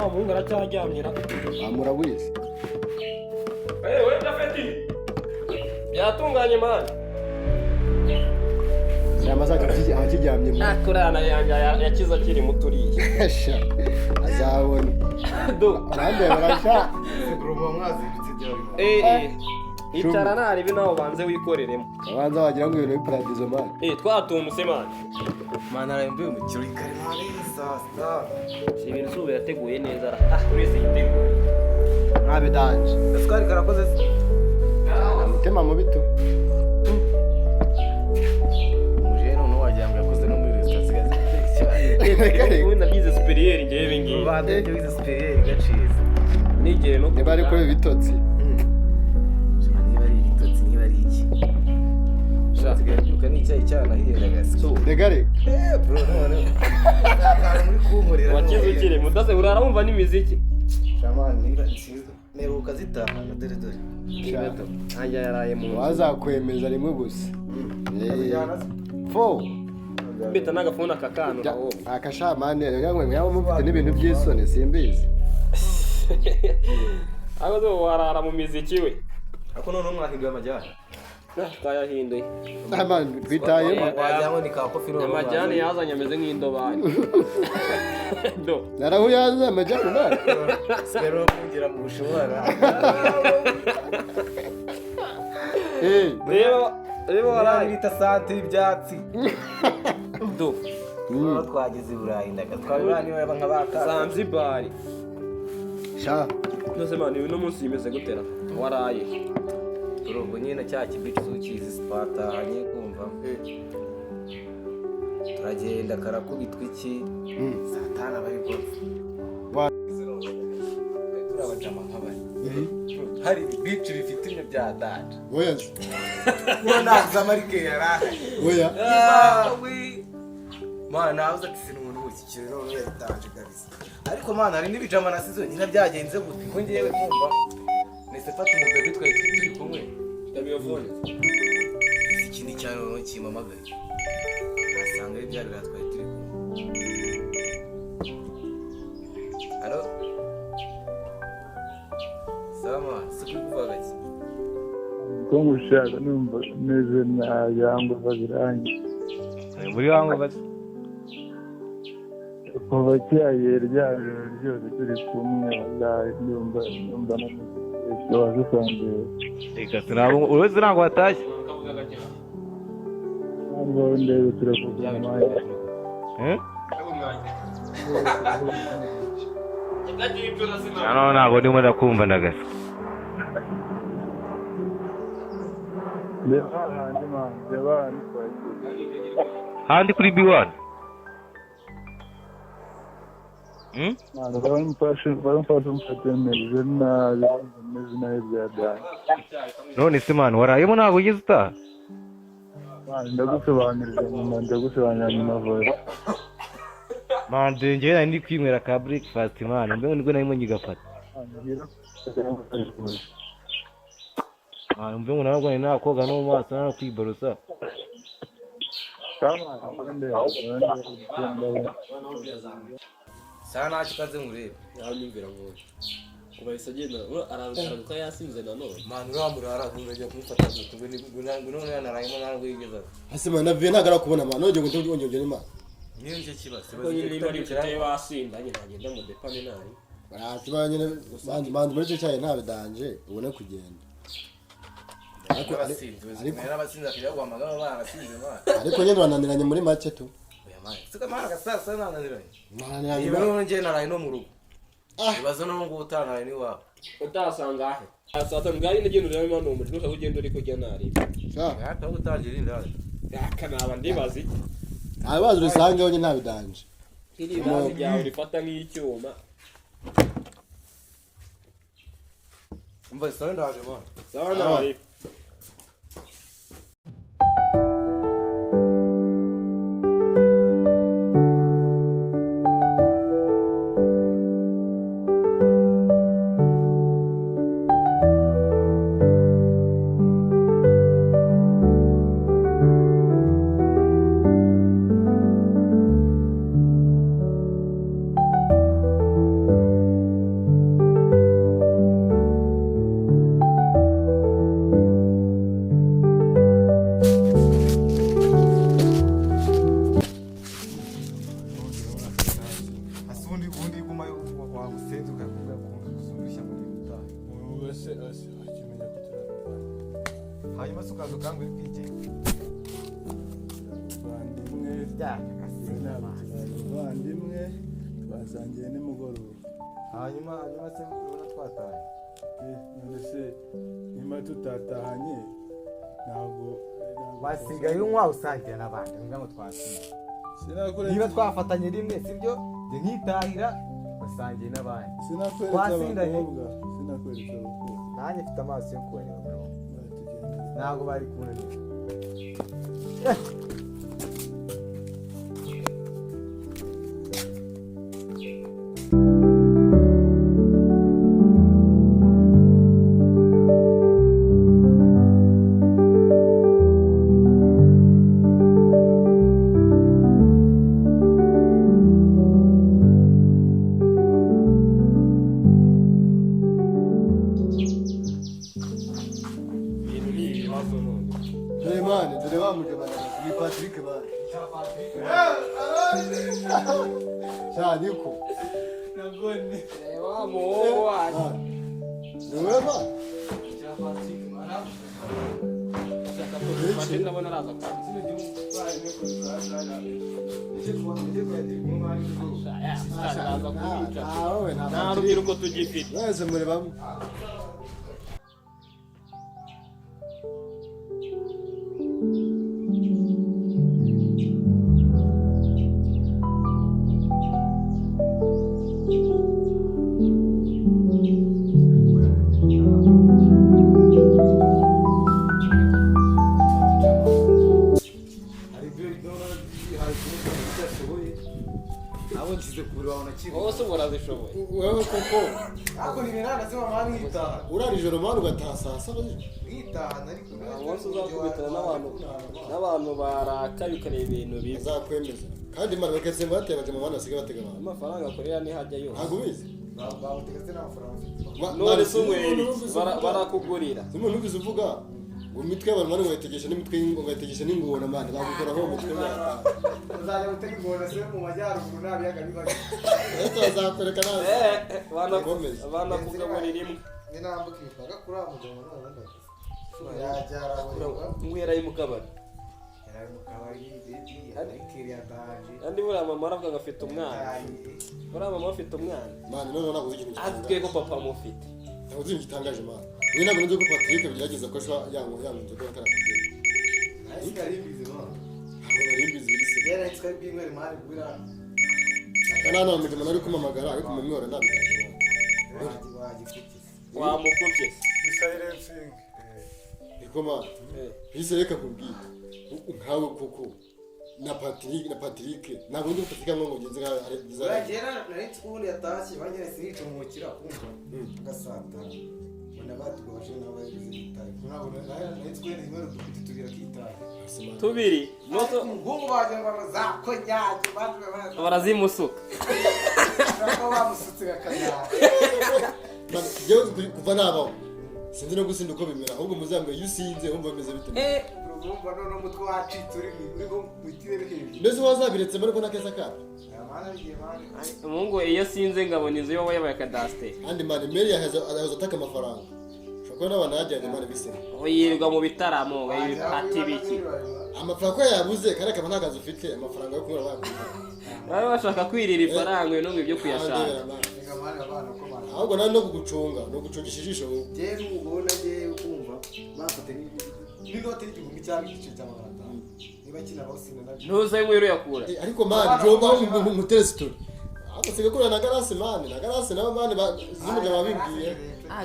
wa muhungu aracyaryamira. Amurawize. We Dafeti. Byatunganye mani. Yamazaga akiryamye mu. Akurana yanga yakiza kiri muturiye. Sha. Azabona. Do. Arande barasha. Siguruma mwazibitse byari. Icara nari binaho banze wikoreremo. Abanza wagira ngo ibintu biparadizo mani. Twatumuse mani. Mana arembe mu kirori kare mani sasta. Ibintu sube yateguye neza ra. Urese yiteguye. Nkabe danje. Gaskari karakoze. Mutema mu bito. Mujeno no wagira ngo yakoze no muri restaurant Kare ubu nabize superieur ngewe ngiye. Bande bize superieur gaciza. Nigere no Niba ariko bitotsi. Niba ari ibitotsi niba ari iki. Shaka n'icyayi cyana hirera gasko. Degare. Bro none. Akara muri kumurira. wakize ukire mudaze urara wumva n'imiziki. Shamani niba nsizo. Neruka zitaha na dore dore. Kibeto. Anja yaraye mu. Wazakwemeza rimwe gusa. Fo. Beta nagafuna kakano aho. Akashamane rero ngo mufite n'ibintu by'isoni simbizi. Abo zo warara mu miziki we. Ako none umwakigwa amajyana. Twayahinduye. Amani twitayemo. Wajyango ni ka kofi no. Amajyane yazanye ameze nk'indobani. Do. Narahuyaza amajyana nari. Sero kugira mu bushobora. Reba Waraye bita sante y'ibyatsi. Do. Twagize Burayi ndaga. Twabirani baba nk'abaka. Zanzibar. Sha. Nose mani uno munsi yimeze gutera. Waraye. Turongo nyine cya kibicu ukizi Sparta hanye kumva. Turagenda karakubitwa iki? Satana bari bose. Turabajama nk'abari. Hari bicu bifite ibyo bya data. Oya. Naza marike yaraha. Oya. Mana uza kisino umuntu w'ikikire none yatanje kabisa. Ariko mana hari n'ibijama nasizo nyina byagenze gute ko ngiyewe kumva. Nese fata umubebe twaye turi kumwe. Ndabiyovone. Ikindi cyane no kimamagaye. Asanga ari byari ratwaye turi kumwe. Alo. Salama, sikuvuga iki? Ko mushaka numva neze na yango babirangi. Muri wango bati. Kuva cyaye ryaro ryose turi kumwe ndumva no wazisanze. Eka sinabo uretse nango watashye. Ngo ndebe turavuga amaye. Ano nago ndimo ndakumva ndagasa. Deba Handi kuri B1. baramfasha mfatemeze nabi bya dani. None se man warayemo nago ugeze utaha? Ndagusobanurira nyuma vuba. Man njye nari ndi kwinywera ka breakfast man mbe nibwo narimo nyigafata. Mbe ngo nabwo ni nakoga no mu maso no kwiborosa. Sana chikaze ngurebe. Yanyumvira ngo. Ubahise agenda araruka yasinze nanone. Man uramurara kumujya kumufata gutwe ni none yanarayimo narwo yigeza. Hasima na vye ntagara kubona mama noje ngo ndonje nyuma. Niyo cyo kibazo. Ko nyine niba ari cyo wasinda nyine agenda mu depane nayi. Baratuba nyine bandi muri cyo cyaye ntabe danje ubone kugenda. Ariko nyine wananiranye muri make tu. Oya man. Sika man gasasa nananiranye. Nananiranye. Ibe nje naraye no mu rugo. Ibazo no ngo utanaye ni wa. Utasanga ahe. Asata ngari n'igendo rero mano mu nuka ugenda uri kujya nari. Sha. Hata utangira indani. Yakanaba ndibazi. Abazo rusange onye ntabe danje. Kiri nawe byawe rifata nk'icyuma. Mba sasa ndaje man. Sawa nawe. ubundi guma wamusenze ukavuga ko uzurushya muri gutaha wese akimenya kuturana hanyuma se ukaza ukangura kwigenga bavandimwe bavandimwe twasangiye nimugoroba hanyuma se ubona twataye none se nyuma tutatahanye ntabwo wasigaye unywa usangira n'abandi ngo twasigaye niba twafatanye rimwe sibyo njye nkitahira basangiye n'abandi sinakwereka abakobwa nanjye mfite amaso yo kubareba bro ntabwo bari kunanira Niko. Nagone. Reba muhogo wacu. Niwema? Ndabona araza nta rubyiruko tugifite. Mwese muri bamwe. Wose urazishoboye. Wewe koko. Ako ni mirana sema mani itaha. Urarijoro mani ugataha saa saba Itaha nari Wose uzakubitana n'abantu barakaye ukareba ibintu bibi. Bazakwemeza. Kandi mani baketse batebaje mu bana siga batega abantu. Amafaranga akorera ni hajya yose. Ntabwo ubizi. bategetse n'amafaranga. None sumweri barakugurira. Umuntu ubizi uvuga ngo imitwe y'abantu bari bategesha n'imitwe y'ingategesha n'ingona mani bagukora ho mutwe y'abantu. Uzajya gutega ingona se mu majyaruguru nabiyaga bibaga. Eto azakwereka nawe. Abana kugaburira imwe. Ni nambuka ifaga kuri amugabo none. Yajyara Mwera y'umukabari. Yari mu kabari bibi arikiri ataje. Andi buriya mama aravuga ngo afite umwana. Buriya mama afite umwana. Mani none ntabwo uzi ikintu. Azwiye ko papa amufite. Ntabwo uzi igitangaje mani. Ni ntabwo nzi ko Patrick byageza ko ashwa yango nzoga atarakugera. Ariko ari bizi mwana. Ntabwo nari mbizi bise. Yari itwa bw'inkweri mari bwira. Kana nta mugema nari kumamagara ariko mu mwora ndabitaje. Wamukubye. silencing Niko mani. Bise reka kubwira. Nkawe koko. Na Patrick ntabwo ndi Patrick ngo ngenze nka ari byiza. Uragera nari tsubundi yatashye banyere sinicumukira kumva. Gasata. Bona batugoshe n'abayizi gitaye. Ntabwo nari tswene imero dufite tugira kitaye. Tubiri. Noto umuhungu baje ngo zakonyage batwe barazimusuka. Nako bamusutse gakanya. Jewe kuva nabaho. Sinzi no gusinda uko bimera ahubwo muzambe yusinze umva bimeze bite. Urumva none umutwe wacu turi ngo mutirere hejuru. Mbese wazabiretse muri ko nakeza ka. Amana bigiye mani. Umungu iyo sinze ngabona inzu yo yabaye kadaste. Andi mani Mary yahaza ataka amafaranga. Shokora n'abana yajyanye mani bise. Uyirwa mu bitaramo ati biki. Amafaranga yabuze kandi akaba ntakazi ufite amafaranga yo kunywa bakwiye. Bari bashaka kwirira ifaranga no mu byo kuyashaka. Ahubwo nari no kugucunga no gucungisha ijisho. Je n'ubona je kumva bafate n'inote y'igihumbi cyangwa igice cy'amagana atanu. Niba kina bawusinda nabyo. Ntuze mwero yakura. Ariko mani jomba mu telesitore. Agasiga kuri na garasi mani na garasi na mani zimuga babibwiye.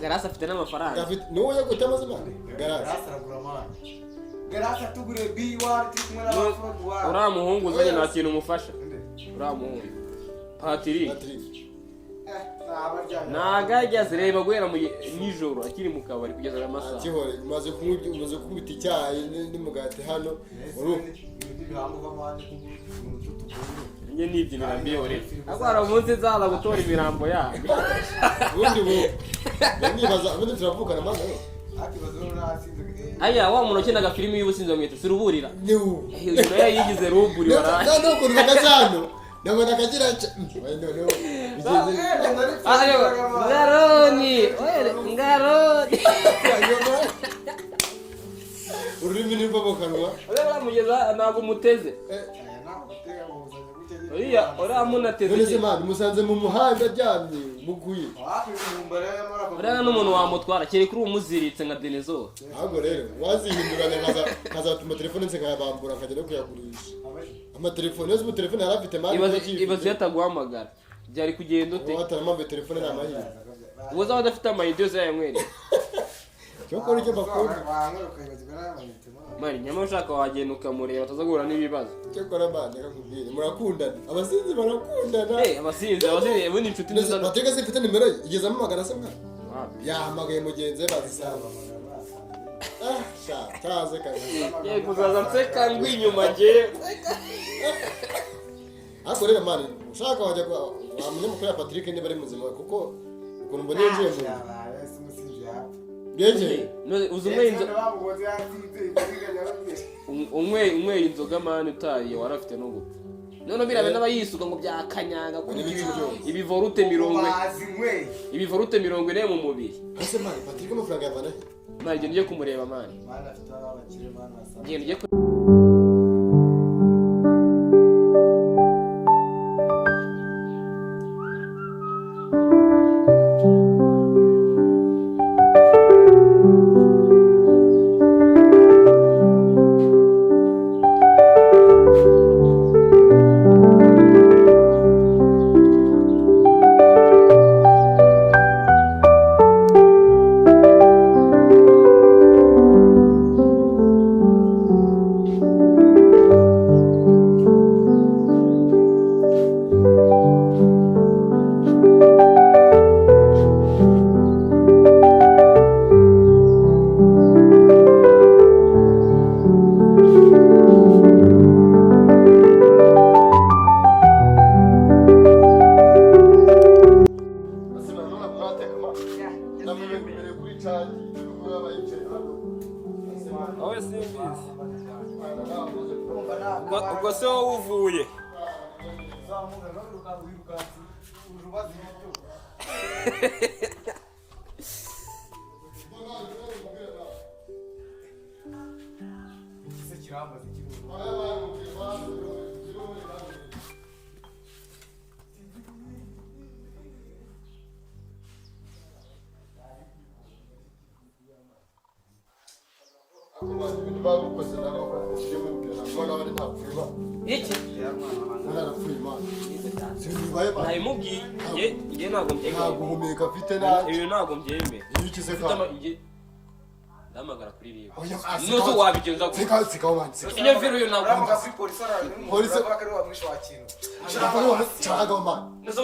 Garasi afite n'amafaranga. Niwo yagutamaze mani. Garasi aragura mani. Garasi atugure B1 kumwe n'abafro. Ura muhungu uzanye nta kintu umufasha. Ura muhungu. Patrick. Nagajya zireba guhera mu nijoro akiri mu kabari kugeza amasaha. Akihore umaze kumubita icyayi n'umugati hano. Nye nibyinira mbiyore. Agwara umunsi nzaza gutora imirambo yayo. Ubundi turavugana maze. Aya wa muntu ukinaga filimi y'ubusinzi bamwita siruburira. Niwo. Uyu nayo yigize ruburi waraye. None ukuntu bagazano. Ndabona kagira Ayo, ngaroni. Ngaroni. ururimi nimba mu kanwa Ora mugeza ntabwo muteze. Oya, ora munateze. none se mani musanze mu muhanda aryamye muguye Ora n'umuntu wamutwara kiri kuri umuziritse nka Denezo. ahubwo rero wazihinduranya nkazatuma telefone nse nkayabambura nkajya no kuyagurisha amatelefone yose telefone yari afite mani Ibaze yataguhamagara. Byari kugenda ute? wataramambe telefone n'amahirwe Ubuza badafite amayidi yose yayamwereye. cyo kora icyo bakora Mari nyama ushaka wagenda ukamureba atazagura n'ibibazo. cyo kora mani akakubwira murakundana abasinzi barakundana Abasinzi ubundi inshuti neza nziza. batega se mfite nimero ye igeze amamagara se mwana yahamagaye mugenzi we bazisaba sha cyaze kazi Ye kuzaza nseka ngwi inyuma nge. ariko rero mani ushaka wajya wamenya mukuru ya Patrick niba ari muzima kuko ukuntu mbona yinjiye mu Byeje Uzumwe umwe inzoga mani utariye warafite no gupfa. None birabe n'abayisuka ngo byakanyanga kuri ibivorute 40. Ibivorute 40 mu mubiri. ese mani Patrick amafaranga yavana Mari ngiye kumureba mani. afite abakire mana Ngiye ubwo se wowe uvuye. Iki? Nayimubwiye nge ntabwo mbyemeye. ntabwo uhumeka afite nabi Ibi ntabwo mbyemeye. iki se ka ndamagara kuri riba. Oya, Nuzo wabigenza gute? sikaho mani Iyo mviro yo ntabwo. Polisi arara. Polisi- Polisi. Chagaho mani Nuzo